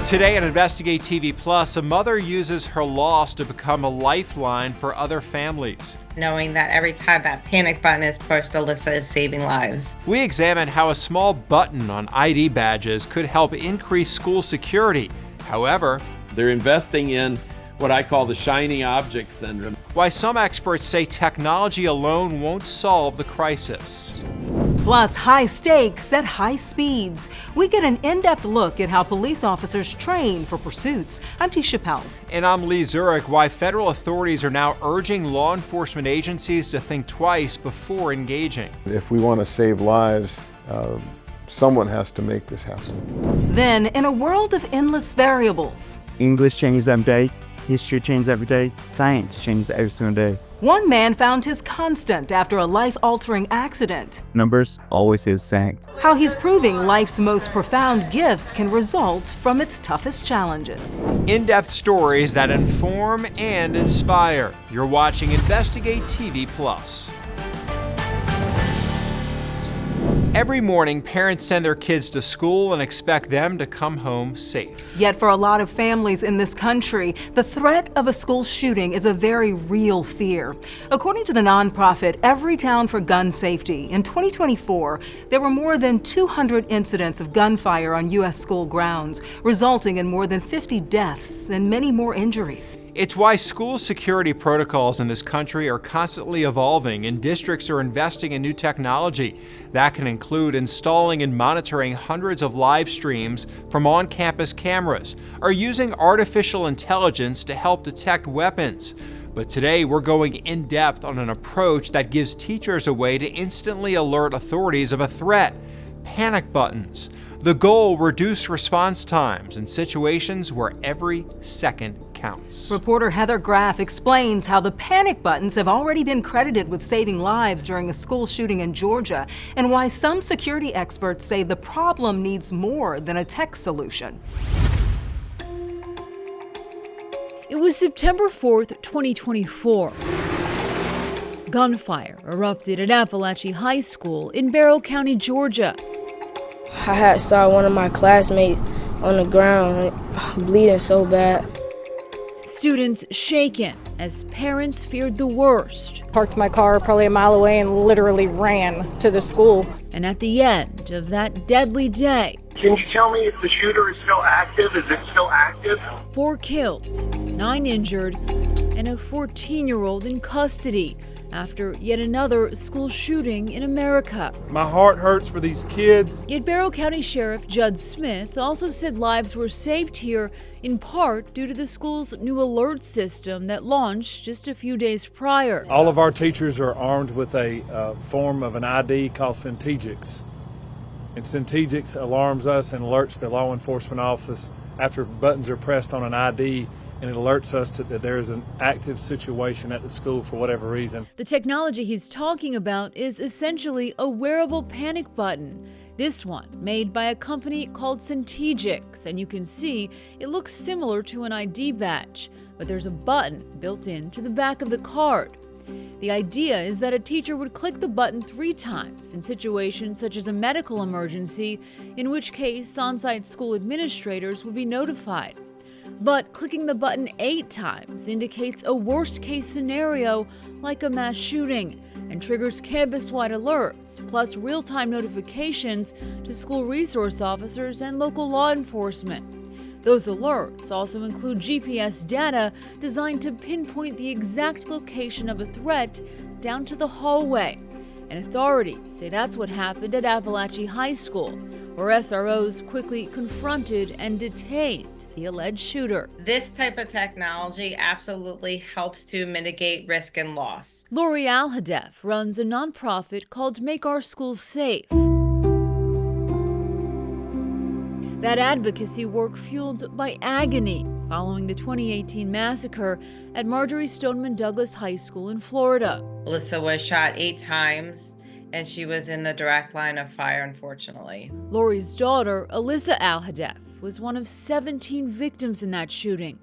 Today on Investigate TV Plus, a mother uses her loss to become a lifeline for other families. Knowing that every time that panic button is pushed, Alyssa is saving lives. We examine how a small button on ID badges could help increase school security. However, they're investing in what I call the shiny object syndrome. Why some experts say technology alone won't solve the crisis. Plus, high stakes at high speeds. We get an in-depth look at how police officers train for pursuits. I'm Tisha Powell. And I'm Lee Zurich. Why federal authorities are now urging law enforcement agencies to think twice before engaging. If we want to save lives, someone has to make this happen. Then, in a world of endless variables, English changes every day, history changes every day, science changes every single day. One man found his constant after a life-altering accident. Numbers always stay the same. How he's proving life's most profound gifts can result from its toughest challenges. In-depth stories that inform and inspire. You're watching Investigate TV Plus. Every morning, parents send their kids to school and expect them to come home safe. Yet for a lot of families in this country, the threat of a school shooting is a very real fear. According to the nonprofit Everytown for Gun Safety, in 2024, there were more than 200 incidents of gunfire on U.S. school grounds, resulting in more than 50 deaths and many more injuries. It's why school security protocols in this country are constantly evolving, and districts are investing in new technology. That can include installing and monitoring hundreds of live streams from on-campus cameras, or using artificial intelligence to help detect weapons. But today we're going in depth on an approach that gives teachers a way to instantly alert authorities of a threat. Panic buttons. The goal: reduce response times in situations where every second counts. Reporter Heather Graff explains how the panic buttons have already been credited with saving lives during a school shooting in Georgia, and why some security experts say the problem needs more than a tech solution. It was September 4th, 2024. Gunfire erupted at Appalachia High School in Barrow County, Georgia. I saw one of my classmates on the ground bleeding so bad. Students shaken as parents feared the worst. Parked my car probably a mile away and literally ran to the school. And at the end of that deadly day, can you tell me if the shooter is still active? Is it still active? 4 killed, 9 injured, and a 14-year-old in custody after yet another school shooting in America. My heart hurts for these kids. Yet Barrow County Sheriff Judd Smith also said lives were saved here in part due to the school's new alert system that launched just a few days prior. All of our teachers are armed with a form of an ID called Centegix. And Centegix alarms us and alerts the law enforcement office after buttons are pressed on an ID, and it alerts us that there is an active situation at the school for whatever reason. The technology he's talking about is essentially a wearable panic button. This one made by a company called Centegix, and you can see it looks similar to an ID badge, but there's a button built into the back of the card. The idea is that a teacher would click the button 3 times in situations such as a medical emergency, in which case on-site school administrators would be notified. But clicking the button 8 times indicates a worst-case scenario like a mass shooting and triggers campus-wide alerts, plus real-time notifications to school resource officers and local law enforcement. Those alerts also include GPS data designed to pinpoint the exact location of a threat down to the hallway. And authorities say that's what happened at Appalachia High School, where SROs quickly confronted and detained the alleged shooter. This type of technology absolutely helps to mitigate risk and loss. Lori Alhadeff runs a nonprofit called Make Our Schools Safe. That advocacy work fueled by agony following the 2018 massacre at Marjorie Stoneman Douglas High School in Florida. Alyssa was shot 8 times, and she was in the direct line of fire, unfortunately. Lori's daughter, Alyssa Alhadeff, was one of 17 victims in that shooting,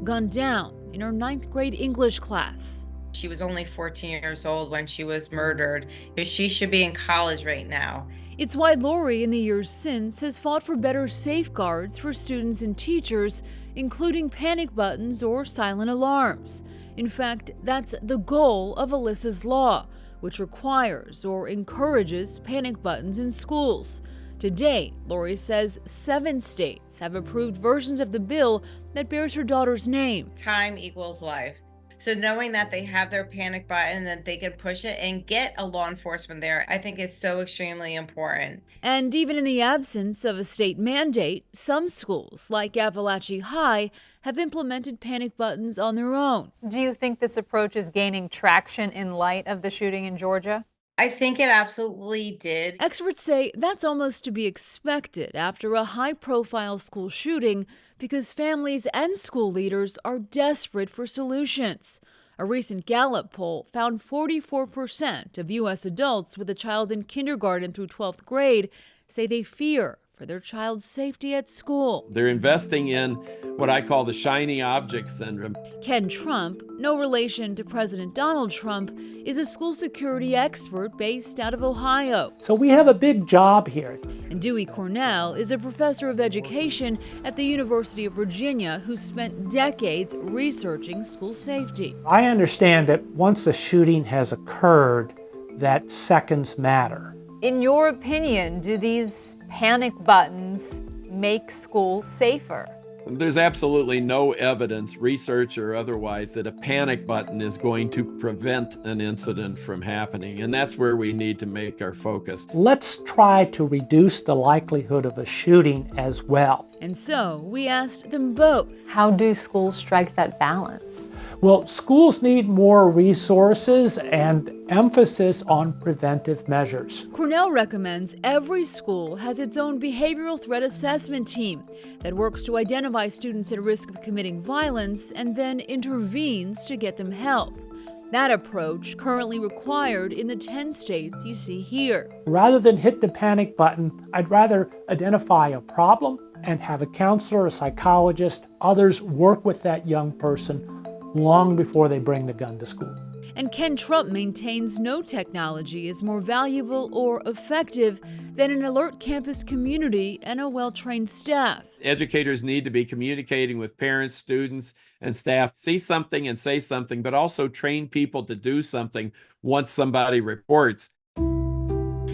gunned down in her 9th grade English class. She was only 14 years old when she was murdered. She should be in college right now. It's why Lori, in the years since, has fought for better safeguards for students and teachers, including panic buttons or silent alarms. In fact, that's the goal of Alyssa's law, which requires or encourages panic buttons in schools. To date, Lori says 7 states have approved versions of the bill that bears her daughter's name. Time equals life. So knowing that they have their panic button, that they can push it and get a law enforcement there, I think is so extremely important. And even in the absence of a state mandate, some schools, like Appalachia High, have implemented panic buttons on their own. Do you think this approach is gaining traction in light of the shooting in Georgia? I think it absolutely did. Experts say that's almost to be expected after a high-profile school shooting because families and school leaders are desperate for solutions. A recent Gallup poll found 44% of U.S. adults with a child in kindergarten through 12th grade say they fear for their child's safety at school. They're investing in what I call the shiny object syndrome. Ken Trump, no relation to President Donald Trump, is a school security expert based out of Ohio. So we have a big job here. And Dewey Cornell is a professor of education at the University of Virginia who spent decades researching school safety. I understand that once a shooting has occurred, that seconds matter. In your opinion, do these panic buttons make schools safer? There's absolutely no evidence, research or otherwise, that a panic button is going to prevent an incident from happening. And that's where we need to make our focus. Let's try to reduce the likelihood of a shooting as well. And so we asked them both. How do schools strike that balance? Well, schools need more resources and emphasis on preventive measures. Cornell recommends every school has its own behavioral threat assessment team that works to identify students at risk of committing violence and then intervenes to get them help. That approach currently required in the 10 states you see here. Rather than hit the panic button, I'd rather identify a problem and have a counselor, a psychologist, others work with that young person long before they bring the gun to school. And Ken Trump maintains no technology is more valuable or effective than an alert campus community and a well-trained staff. Educators need to be communicating with parents, students, and staff. See something and say something, but also train people to do something once somebody reports.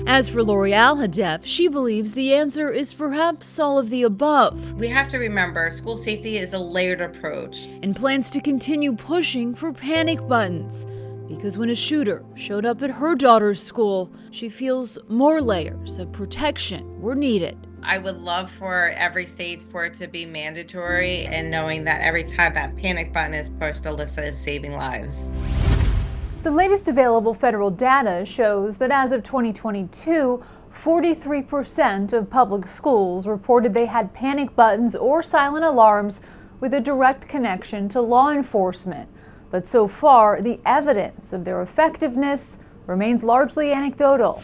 As for Lori Al-Hadef, she believes the answer is perhaps all of the above. We have to remember school safety is a layered approach. And plans to continue pushing for panic buttons. Because when a shooter showed up at her daughter's school, she feels more layers of protection were needed. I would love for every state for it to be mandatory and knowing that every time that panic button is pushed, Alyssa is saving lives. The latest available federal data shows that as of 2022, 43% of public schools reported they had panic buttons or silent alarms with a direct connection to law enforcement. But so far, the evidence of their effectiveness remains largely anecdotal.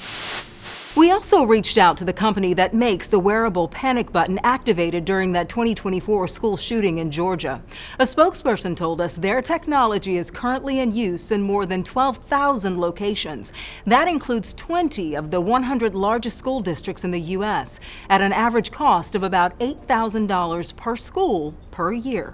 We also reached out to the company that makes the wearable panic button activated during that 2024 school shooting in Georgia. A spokesperson told us their technology is currently in use in more than 12,000 locations. That includes 20 of the 100 largest school districts in the U.S. at an average cost of about $8,000 per school per year.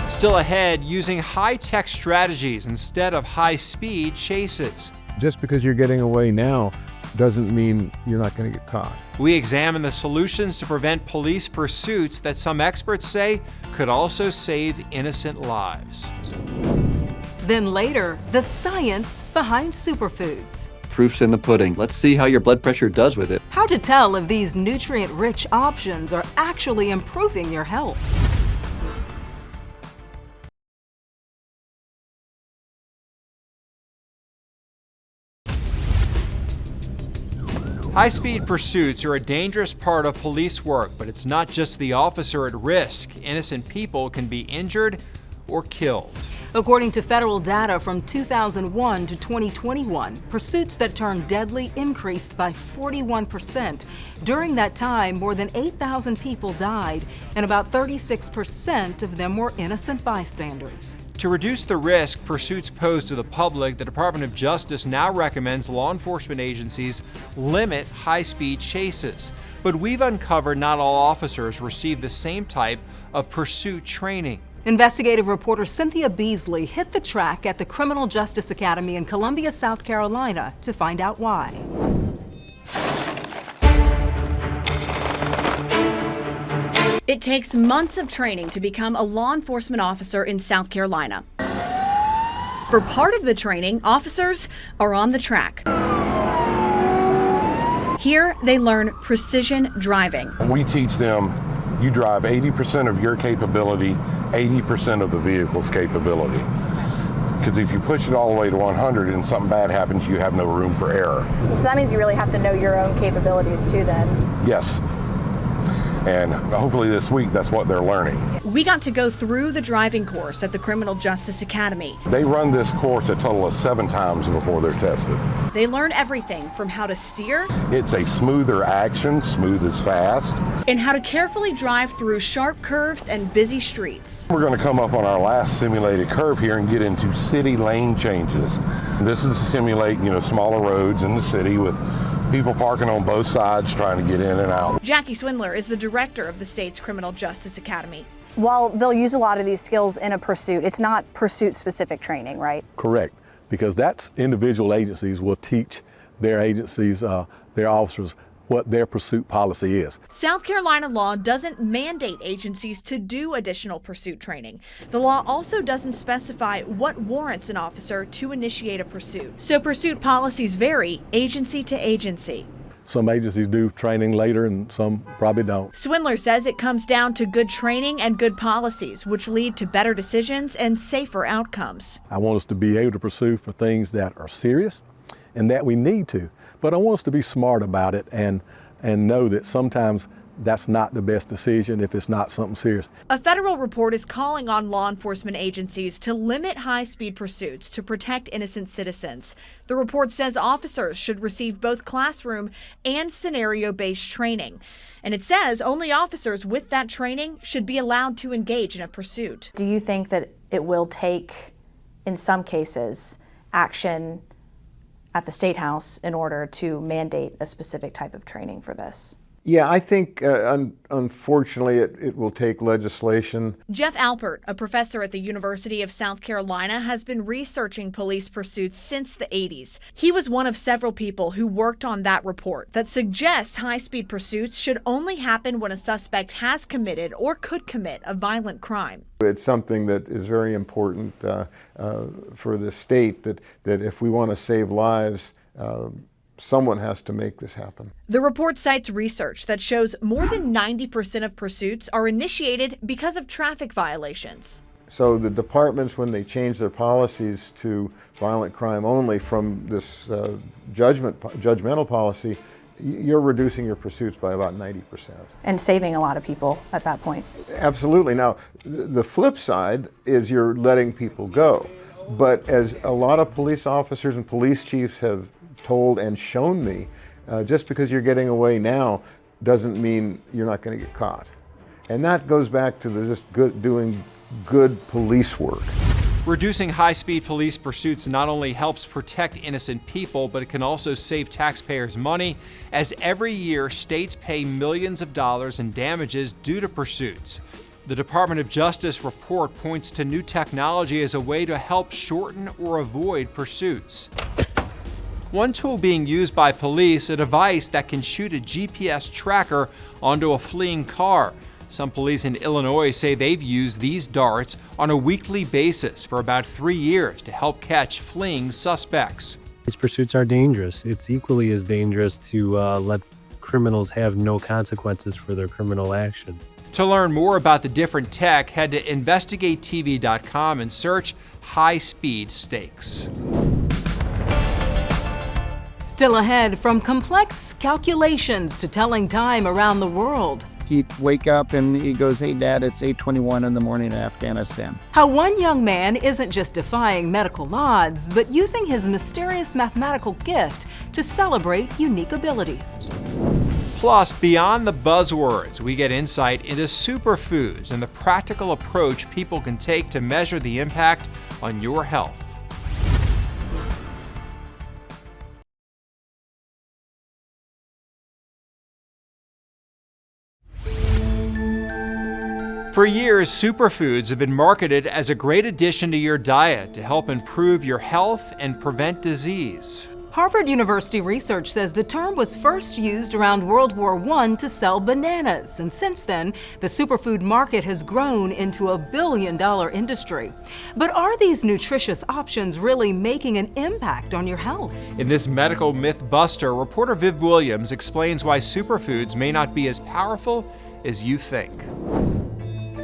Still ahead, using high-tech strategies instead of high-speed chases. Just because you're getting away now doesn't mean you're not going to get caught. We examine the solutions to prevent police pursuits that some experts say could also save innocent lives. Then later, the science behind superfoods. Proof's in the pudding. Let's see how your blood pressure does with it. How to tell if these nutrient-rich options are actually improving your health. High-speed pursuits are a dangerous part of police work, but it's not just the officer at risk. Innocent people can be injured or killed. According to federal data from 2001 to 2021, pursuits that turned deadly increased by 41%. During that time, more than 8,000 people died, and about 36% of them were innocent bystanders. To reduce the risk pursuits pose to the public, the Department of Justice now recommends law enforcement agencies limit high-speed chases. But we've uncovered not all officers receive the same type of pursuit training. Investigative reporter Cynthia Beasley hit the track at the Criminal Justice Academy in Columbia, South Carolina, to find out why. It takes months of training to become a law enforcement officer in South Carolina. For part of the training, officers are on the track. Here, they learn precision driving. We teach them you drive 80% of your capability, 80% of the vehicle's capability. Because if you push it all the way to 100 and something bad happens, you have no room for error. So that means you really have to know your own capabilities too then? Yes. And hopefully this week, that's what they're learning. We got to go through the driving course at the Criminal Justice Academy. They run this course a total of 7 times before they're tested. They learn everything from how to steer. It's a smoother action, smooth is fast. And how to carefully drive through sharp curves and busy streets. We're going to come up on our last simulated curve here and get into city lane changes. This is to simulate, smaller roads in the city with people parking on both sides trying to get in and out. Jackie Swindler is the director of the state's Criminal Justice Academy. While they'll use a lot of these skills in a pursuit, it's not pursuit-specific training, right? Correct, because that's individual agencies will teach their agencies, their officers, what their pursuit policy is. South Carolina law doesn't mandate agencies to do additional pursuit training. The law also doesn't specify what warrants an officer to initiate a pursuit. So pursuit policies vary agency to agency. Some agencies do training later and some probably don't. Swindler says it comes down to good training and good policies, which lead to better decisions and safer outcomes. I want us to be able to pursue for things that are serious and that we need to. But I want us to be smart about it and know that sometimes that's not the best decision if it's not something serious. A federal report is calling on law enforcement agencies to limit high-speed pursuits to protect innocent citizens. The report says officers should receive both classroom and scenario-based training. And it says only officers with that training should be allowed to engage in a pursuit. Do you think that it will take, in some cases, action at the State House in order to mandate a specific type of training for this? Yeah, I think unfortunately it will take legislation. Jeff Alpert, a professor at the University of South Carolina, has been researching police pursuits since the 80s. He was one of several people who worked on that report that suggests high-speed pursuits should only happen when a suspect has committed or could commit a violent crime. It's something that is very important for the state, that if we want to save lives, someone has to make this happen. The report cites research that shows more than 90% of pursuits are initiated because of traffic violations. So the departments, when they change their policies to violent crime only from this judgmental policy, you're reducing your pursuits by about 90%. And saving a lot of people at that point. Absolutely. Now, the flip side is you're letting people go. But as a lot of police officers and police chiefs have told and shown me, just because you're getting away now doesn't mean you're not going to get caught. And that goes back to doing good police work. Reducing high-speed police pursuits not only helps protect innocent people, but it can also save taxpayers money, as every year states pay millions of dollars in damages due to pursuits. The Department of Justice report points to new technology as a way to help shorten or avoid pursuits. One tool being used by police, a device that can shoot a GPS tracker onto a fleeing car. Some police in Illinois say they've used these darts on a weekly basis for about 3 years to help catch fleeing suspects. These pursuits are dangerous. It's equally as dangerous to let criminals have no consequences for their criminal actions. To learn more about the different tech, head to InvestigateTV.com and search high-speed stakes. Still ahead, from complex calculations to telling time around the world, He'd wake up and he goes, "Hey, Dad, it's 8:21 in the morning in Afghanistan." How one young man isn't just defying medical odds, but using his mysterious mathematical gift to celebrate unique abilities. Plus, beyond the buzzwords, we get insight into superfoods and the practical approach people can take to measure the impact on your health. For years, superfoods have been marketed as a great addition to your diet to help improve your health and prevent disease. Harvard University research says the term was first used around World War I to sell bananas, and since then, the superfood market has grown into a billion-dollar industry. But are these nutritious options really making an impact on your health? In this medical myth buster, reporter Viv Williams explains why superfoods may not be as powerful as you think.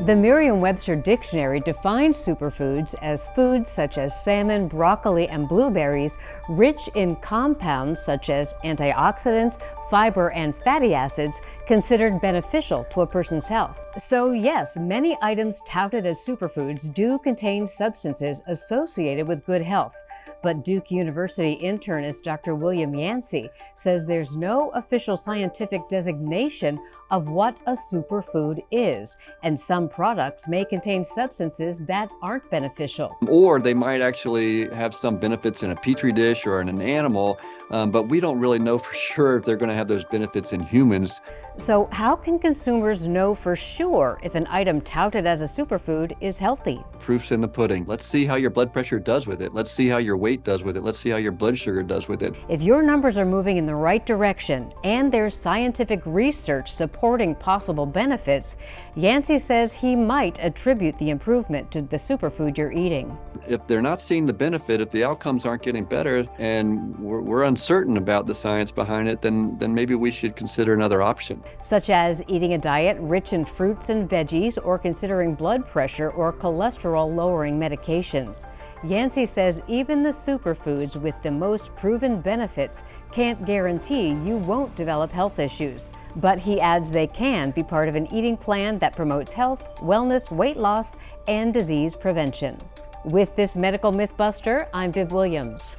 The Merriam-Webster Dictionary defines superfoods as foods such as salmon, broccoli, and blueberries, rich in compounds such as antioxidants, fiber, and fatty acids considered beneficial to a person's health. So yes, many items touted as superfoods do contain substances associated with good health. But Duke University internist Dr. William Yancey says there's no official scientific designation of what a superfood is, and some products may contain substances that aren't beneficial. Or they might actually have some benefits in a petri dish or in an animal, but we don't really know for sure if they're going to have those benefits in humans. So how can consumers know for sure if an item touted as a superfood is healthy? Proof's in the pudding. Let's see how your blood pressure does with it. Let's see how your weight does with it. Let's see how your blood sugar does with it. If your numbers are moving in the right direction and there's scientific research supporting possible benefits, Yancey says he might attribute the improvement to the superfood you're eating. If they're not seeing the benefit, if the outcomes aren't getting better, and we're uncertain about the science behind it, then maybe we should consider another option. Such as eating a diet rich in fruits and veggies, or considering blood pressure or cholesterol-lowering medications. Yancey says even the superfoods with the most proven benefits can't guarantee you won't develop health issues. But he adds they can be part of an eating plan that promotes health, wellness, weight loss, and disease prevention. With this medical mythbuster, I'm Viv Williams.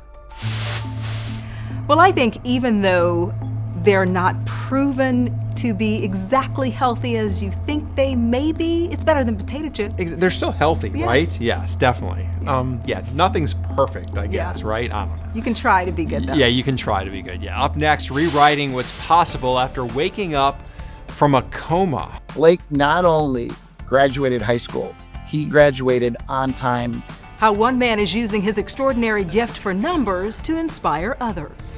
Well, I think even though they're not proven to be exactly healthy as you think they may be, it's better than potato chips. They're still healthy, Yeah. right? Yes, definitely. Nothing's perfect, I guess, right? I don't know. You can try to be good, though. Yeah, you can try to be good. Yeah. Up next, rewriting what's possible after waking up from a coma. Blake not only graduated high school, he graduated on time. How one man is using his extraordinary gift for numbers to inspire others.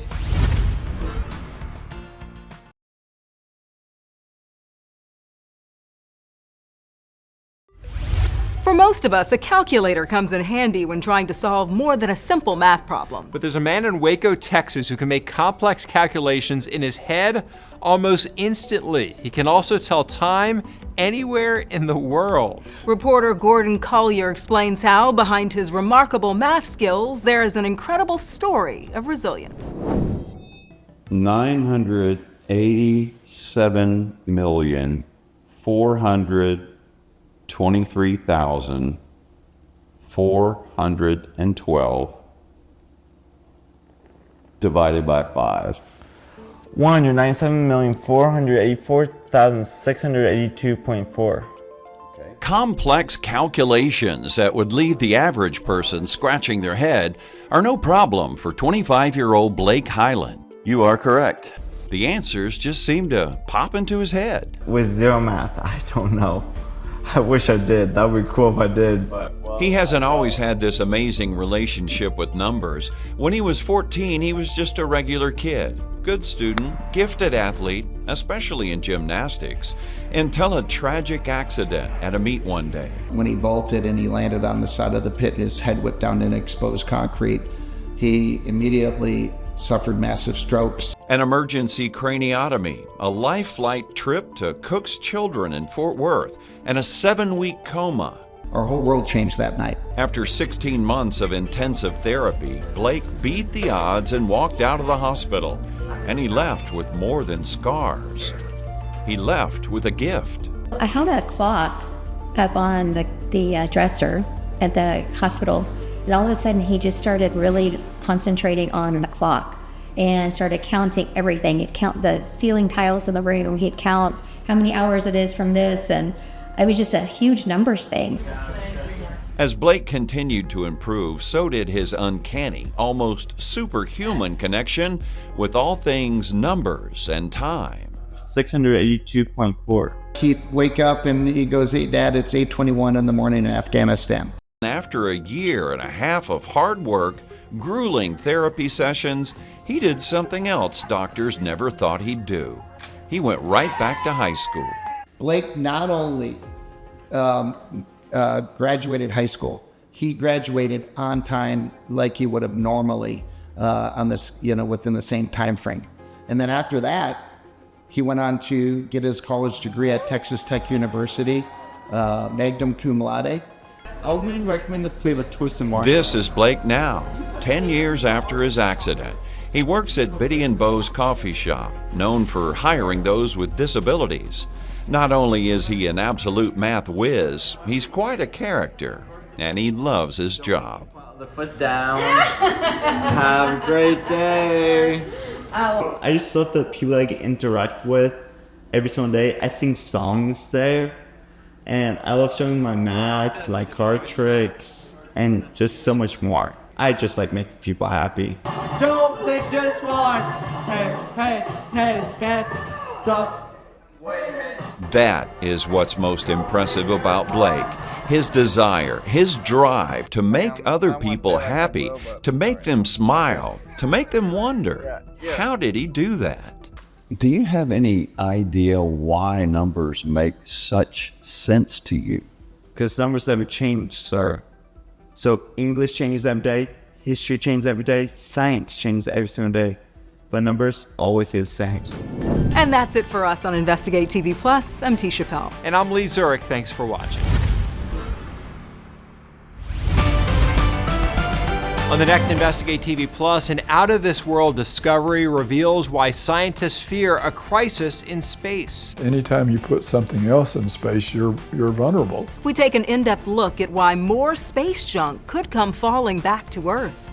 For most of us, a calculator comes in handy when trying to solve more than a simple math problem. But there's a man in Waco, Texas who can make complex calculations in his head almost instantly. He can also tell time anywhere in the world. Reporter Gordon Collier explains how, behind his remarkable math skills, there is an incredible story of resilience. 987,423,412 divided by 5. 197,484,682.4. Complex calculations that would leave the average person scratching their head are no problem for 25-year-old Blake Highland. You are correct. The answers just seem to pop into his head. With zero math, I don't know. I wish I did. That would be cool if I did. He hasn't always had this amazing relationship with numbers. When he was 14, he was just a regular kid. Good student, gifted athlete, especially in gymnastics, until a tragic accident at a meet one day. When he vaulted and he landed on the side of the pit, his head whipped down in exposed concrete. He immediately suffered massive strokes. An emergency craniotomy, a life flight trip to Cook's Children in Fort Worth, and a 7-week coma. Our whole world changed that night. After 16 months of intensive therapy, Blake beat the odds and walked out of the hospital. And he left with more than scars. He left with a gift. I held a clock up on the dresser at the hospital, and all of a sudden he just started really concentrating on the clock and started counting everything. He'd count the ceiling tiles in the room, he'd count how many hours it is from this, and it was just a huge numbers thing. As Blake continued to improve, so did his uncanny, almost superhuman connection with all things numbers and time. 682.4. He'd wake up and he goes, "Hey, Dad, it's 8:21 in the morning in Afghanistan." After a year and a half of hard work, grueling therapy sessions, he did something else doctors never thought he'd do. He went right back to high school. Blake not only graduated high school, he graduated on time like he would have normally on this, within the same time frame. And then after that, he went on to get his college degree at Texas Tech University, magna cum laude. I would recommend the flavor twist and marshmallow. This is Blake now, 10 years after his accident. He works at Biddy and Bo's coffee shop, known for hiring those with disabilities. Not only is he an absolute math whiz, he's quite a character, and he loves his job. The foot down. Have a great day. I just love the people I get interact with every single day. I sing songs there, and I love showing my math, my card tricks, and just so much more. I just like making people happy. Don't pick this one! Hey, stop. That is what's most impressive about Blake. His desire, his drive to make other people happy, to make them smile, to make them wonder. How did he do that? Do you have any idea why numbers make such sense to you? Because numbers never change, sir. So English changes every day, history changes every day, science changes every single day. But numbers always stay the same. And that's it for us on Investigate TV Plus. I'm T. Chappelle. And I'm Lee Zurich. Thanks for watching. On the next Investigate TV Plus, an out-of-this-world discovery reveals why scientists fear a crisis in space. Anytime you put something else in space, you're vulnerable. We take an in-depth look at why more space junk could come falling back to Earth.